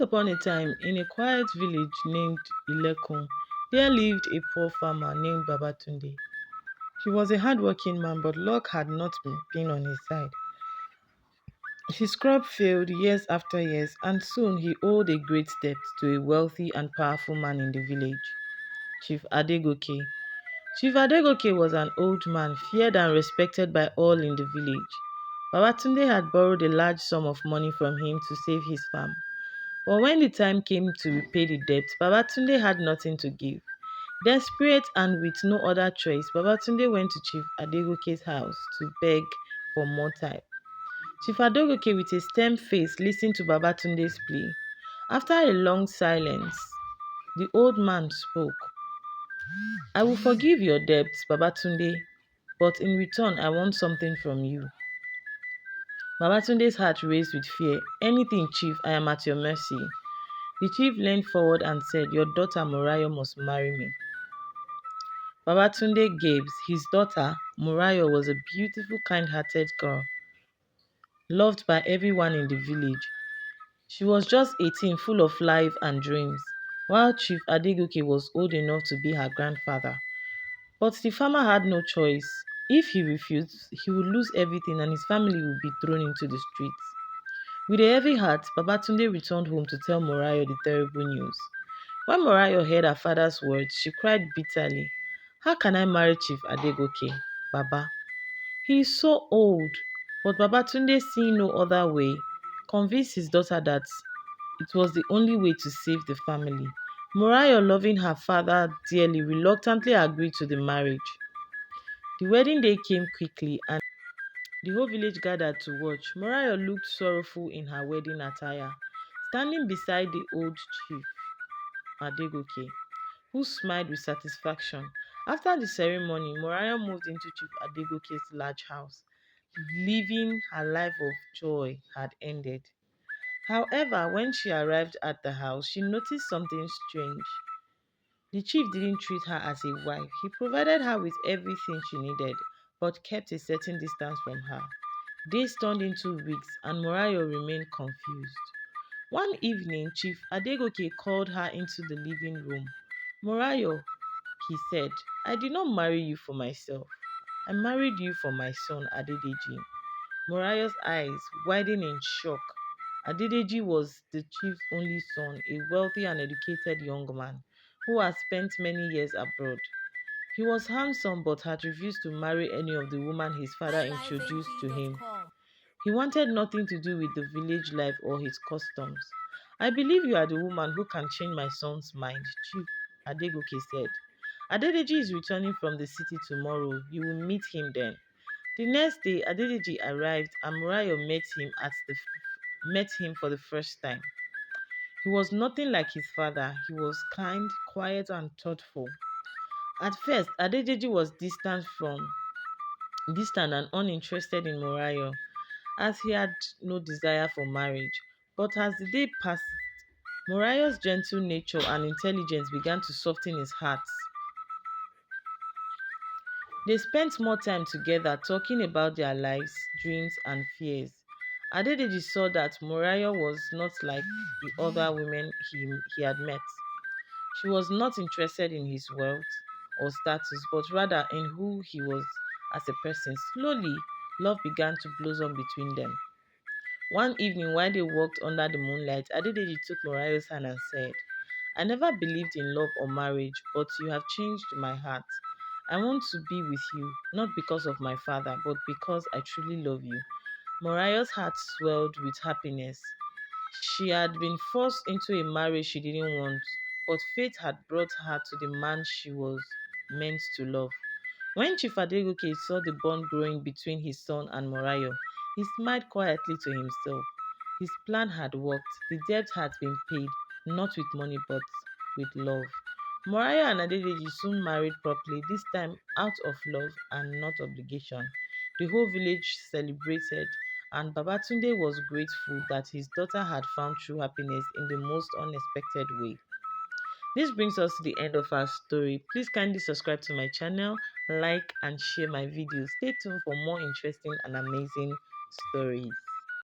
upon a time, in a quiet village named Ilekun, there lived a poor farmer named Babatunde. He was a hardworking man, but luck had not been on his side. His crop failed years after years, and soon he owed a great debt to a wealthy and powerful man in the village, Chief Adegoke. Chief Adegoke was an old man, feared and respected by all in the village. Babatunde had borrowed a large sum of money from him to save his farm. But when the time came to repay the debt, Babatunde had nothing to give. Desperate and with no other choice, Babatunde went to Chief Adegoke's house to beg for more time. Chief Adegoke, with a stern face, listened to Babatunde's plea. After a long silence, the old man spoke. I will forgive your debts, Babatunde, but in return, I want something from you. Babatunde's heart raced with fear. Anything, Chief, I am at your mercy. The chief leaned forward and said, your daughter Morayo must marry me. Babatunde Gabes, his daughter, Morayo, was a beautiful, kind-hearted girl, loved by everyone in the village. She was just 18, full of life and dreams, while Chief Adegoke was old enough to be her grandfather. But the farmer had no choice. If he refused, he would lose everything and his family would be thrown into the streets. With a heavy heart, Babatunde returned home to tell Morayo the terrible news. When Morayo heard her father's words, she cried bitterly. How can I marry Chief Adegoke, Baba? He is so old. But Babatunde, seeing no other way, convinced his daughter that it was the only way to save the family. Morayo, loving her father dearly, reluctantly agreed to the marriage. The wedding day came quickly and the whole village gathered to watch. Morayo looked sorrowful in her wedding attire, standing beside the old chief, Adegoke, who smiled with satisfaction. After the ceremony, Morayo moved into Chief Adegoke's large house, leaving her life of joy had ended. However, when she arrived at the house, she noticed something strange. The chief didn't treat her as a wife. He provided her with everything she needed, but kept a certain distance from her. Days turned into weeks, and Morayo remained confused. One evening, Chief Adegoke called her into the living room. Morayo, he said, I did not marry you for myself. I married you for my son, Adedeji. Morayo's eyes widened in shock. Adedeji was the chief's only son, a wealthy and educated young man who had spent many years abroad. He was handsome but had refused to marry any of the women his father introduced to him. highlifeng.com. He wanted nothing to do with the village life or his customs. I believe you are the woman who can change my son's mind, Chief Adegoke said. Adedeji is returning from the city tomorrow. You will meet him then. The next day, Adedeji arrived and Morayo met him for the first time. He was nothing like his father. He was kind, quiet, and thoughtful. At first, Adedeji was distant and uninterested in Morayo, as he had no desire for marriage. But as the day passed, Morayo's gentle nature and intelligence began to soften his heart. They spent more time together talking about their lives, dreams, and fears. Adedeji saw that Morayo was not like the other women he had met. She was not interested in his wealth or status, but rather in who he was as a person. Slowly, love began to blossom between them. One evening, while they walked under the moonlight, Adedeji took Morayo's hand and said, I never believed in love or marriage, but you have changed my heart. I want to be with you, not because of my father, but because I truly love you. Morayo's heart swelled with happiness. She had been forced into a marriage she didn't want, but fate had brought her to the man she was meant to love. When Chief Adegoke saw the bond growing between his son and Morayo, he smiled quietly to himself. His plan had worked. The debt had been paid, not with money but with love. Morayo and Adedeji soon married properly, this time out of love and not obligation. The whole village celebrated, and Babatunde was grateful that his daughter had found true happiness in the most unexpected way. This brings us to the end of our story. Please kindly subscribe to my channel, like and share my videos. Stay tuned for more interesting and amazing stories.